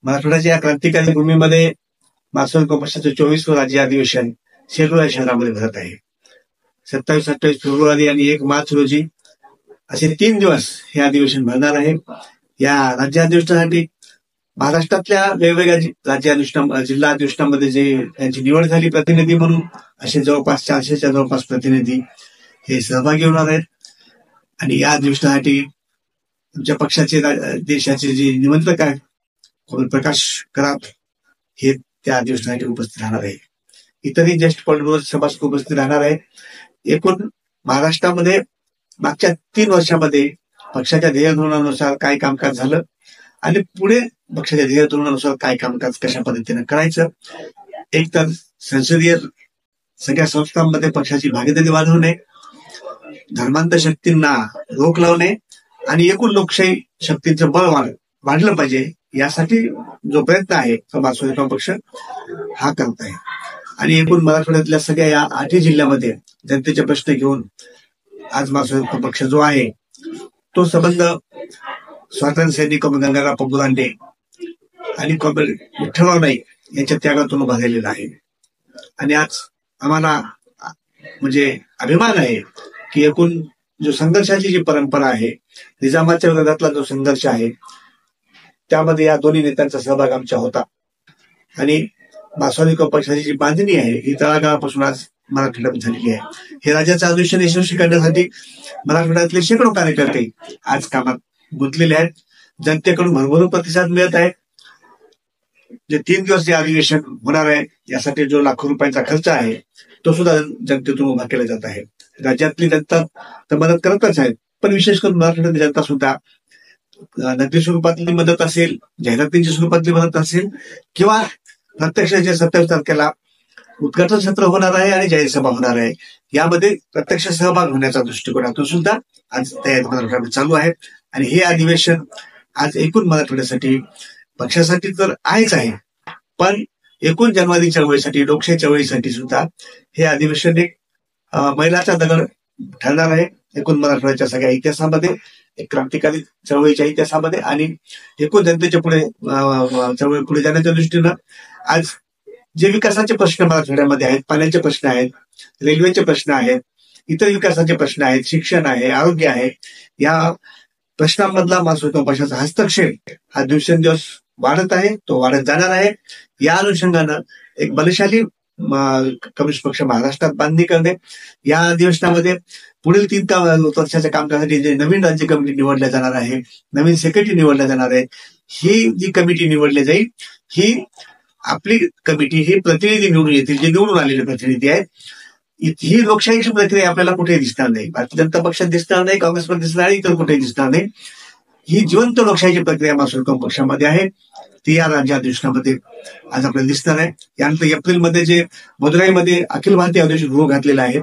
मराठवाड्याच्या या क्रांतिकारी भूमीमध्ये मार्क्सवादी पक्षाचं 24वं राज्य अधिवेशन शेकडो या शहरामध्ये भरत आहे. 27-28 फेब्रुवारी आणि 1 मार्च रोजी असे 3 दिवस हे अधिवेशन भरणार आहे. या राज्य अधिवेशनासाठी महाराष्ट्रातल्या वेगवेगळ्या जिल्हा अधिवेशनामध्ये जे त्यांची निवड झाली प्रतिनिधी म्हणून असे जवळपास 400च्या जवळपास प्रतिनिधी हे सहभागी होणार आहेत. आणि या अधिवेशनासाठी आमच्या पक्षाचे देशाचे जे निमंत्रक आहेत प्रकाश करात हे त्या अधिवेशनासाठी उपस्थित राहणार आहे. इतरही ज्येष्ठ पॉलिटिकल सभासद उपस्थित राहणार आहेत. एकूण महाराष्ट्रामध्ये मागच्या 3 वर्षामध्ये पक्षाच्या ध्येय धोरणानुसार काय कामकाज झालं आणि पुढे पक्षाच्या ध्येय धोरणानुसार काय कामकाज कशा पद्धतीने करायचं. एक तर संसदीय सगळ्या संस्थांमध्ये पक्षाची भागीदारी वाढवणे, धर्मांतर शक्तींना रोख लावणे आणि एकूण लोकशाही शक्तींचं बळ वाढलं पाहिजे यासाठी जो प्रयत्न आहे तो मार्क्सवादी पक्ष हा करत आहे. आणि एकूण मराठवाड्यातल्या सगळ्या या 8 जिल्ह्यामध्ये जनतेचे प्रश्न घेऊन आज मार्क्सवादी पक्ष जो आहे तो संबंध स्वातंत्र्य सैनिक गंगाराम पबुरांडे आणि कॉम्रेड विठ्ठलराव नाईक यांच्या त्यागातून उभा झालेला आहे. आणि आज आम्हाला म्हणजे अभिमान आहे की एकूण जो संघर्षाची जी परंपरा आहे, निजामाच्या विरोधातला जो संघर्ष आहे त्यामध्ये या दोन्ही नेत्यांचा सहभाग आमचा होता. आणि मार्क्सवादी पक्षाची जी बांधणी आहे ही तळागाळापासून आज मराठवाड्यात झालेली आहे. हे राज्याचं अधिवेशन यशस्वी करण्यासाठी मराठवाड्यातले शेकडो कार्यकर्ते आज कामात गुंतलेले आहेत. जनतेकडून भरभरून प्रतिसाद मिळत आहे. जे 3 दिवस जे अधिवेशन होणार आहे यासाठी जो लाखो रुपयांचा खर्च आहे तो सुद्धा जनतेतून उभा केला जात आहे. राज्यातली जनता तर मदत करतच आहे, पण विशेष करून मराठवाड्यातली जनता सुद्धा नगदी स्वरूपातली मदत असेल, जाहिरातींच्या स्वरूपातली मदत असेल किंवा प्रत्यक्ष जे 27 तारखेला उद्घाटन सत्र होणार आहे आणि जाहीर सभा होणार आहे यामध्ये प्रत्यक्ष सहभाग होण्याचा दृष्टिकोनातून सुद्धा आज तयारी मराठवाड्यात चालू आहे. आणि हे अधिवेशन आज एकूण मराठवाड्यासाठी पक्षासाठी तर आहेच आहे, पण एकूण जनवादी चळवळीसाठी, लोकशाही चळवळीसाठी सुद्धा हे अधिवेशन एक मैलाचा दगड ठरणार आहे. एकूण मराठवाड्याच्या सगळ्या इतिहासामध्ये, एक क्रांतिकारी चळवळीच्या इतिहासामध्ये आणि एकूण जनतेच्या पुढे चळवळी पुढे जाण्याच्या दृष्टीनं आज जे विकासाचे प्रश्न मराठवाड्यामध्ये आहेत, पाण्याचे प्रश्न आहेत, रेल्वेचे प्रश्न आहेत, इतर विकासाचे प्रश्न आहेत, शिक्षण आहे, आरोग्य आहे, या प्रश्नांमधला मार्क्सवादी पक्षाचा हस्तक्षेप हा दिवसेंदिवस वाढत आहे, तो वाढत जाणार आहे. या अनुषंगानं एक बलशाली कम्युनिस्ट पक्ष महाराष्ट्रात बांधणी करणे, या अधिवेशनामध्ये पुढील 3 वर्षाच्या कामकाजासाठी जे नवीन राज्य कमिटी निवडल्या जाणार आहे, नवीन सेक्रेटरी निवडल्या जाणार आहे, ही जी कमिटी निवडली जाईल ही आपली कमिटी ही प्रतिनिधी निवडून येतील, जे निवडून आलेले प्रतिनिधी आहेत. ही लोकशाहीची प्रक्रिया आपल्याला कुठेही दिसणार नाही, भारतीय जनता पक्षात दिसणार नाही, काँग्रेसमध्ये दिसणार नाही, इतर कुठेही दिसणार नाही. ही जिवंत लोकशाहीची प्रक्रिया मार्क्सवादी पक्षामध्ये आहे, ती या राज्य अधिवेशनामध्ये आज आपल्याला दिसणार आहे. यानंतर एप्रिलमध्ये जे मदुराईमध्ये अखिल भारतीय अधिवेशन गृह घातलेलं आहे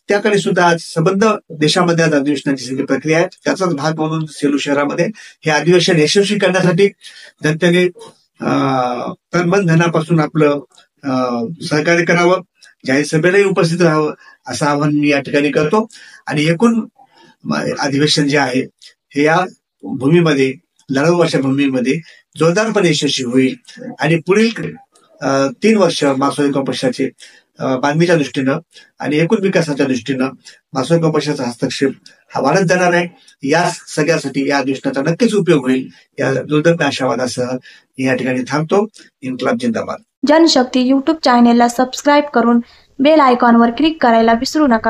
त्याकडे सुद्धा आज संबंध देशामध्ये आज अधिवेशनाची सगळी प्रक्रिया आहे. त्याचाच भाग म्हणून सेलू शहरामध्ये हे अधिवेशन यशस्वी करण्यासाठी जनतेने तन मन धनापासून आपलं सहकार्य करावं, जाहीर सभेलाही उपस्थित राहावं असं आवाहन मी या ठिकाणी करतो. आणि एकूण अधिवेशन जे आहे हे या भूमीमध्ये, लढाऊ अशा भूमीमध्ये जोरदारपणे यशस्वी होईल आणि पुढील 3 वर्ष मार्क्सवादी पक्षाचे बांधणीच्या दृष्टीनं आणि एकूण विकासाच्या दृष्टीनं मार्क्सवादी पक्षाचा हस्तक्षेप हा वाढत जाणार आहे. या सगळ्यासाठी या अधिवेशनाचा नक्कीच उपयोग होईल या दुर्दम्य आशावादासह या ठिकाणी थांबतो. इन्क्लाब जिंदाबाद. जनशक्ती YouTube चॅनेलला सबस्क्राईब करून बेल आयकॉनवर क्लिक करायला विसरू नका.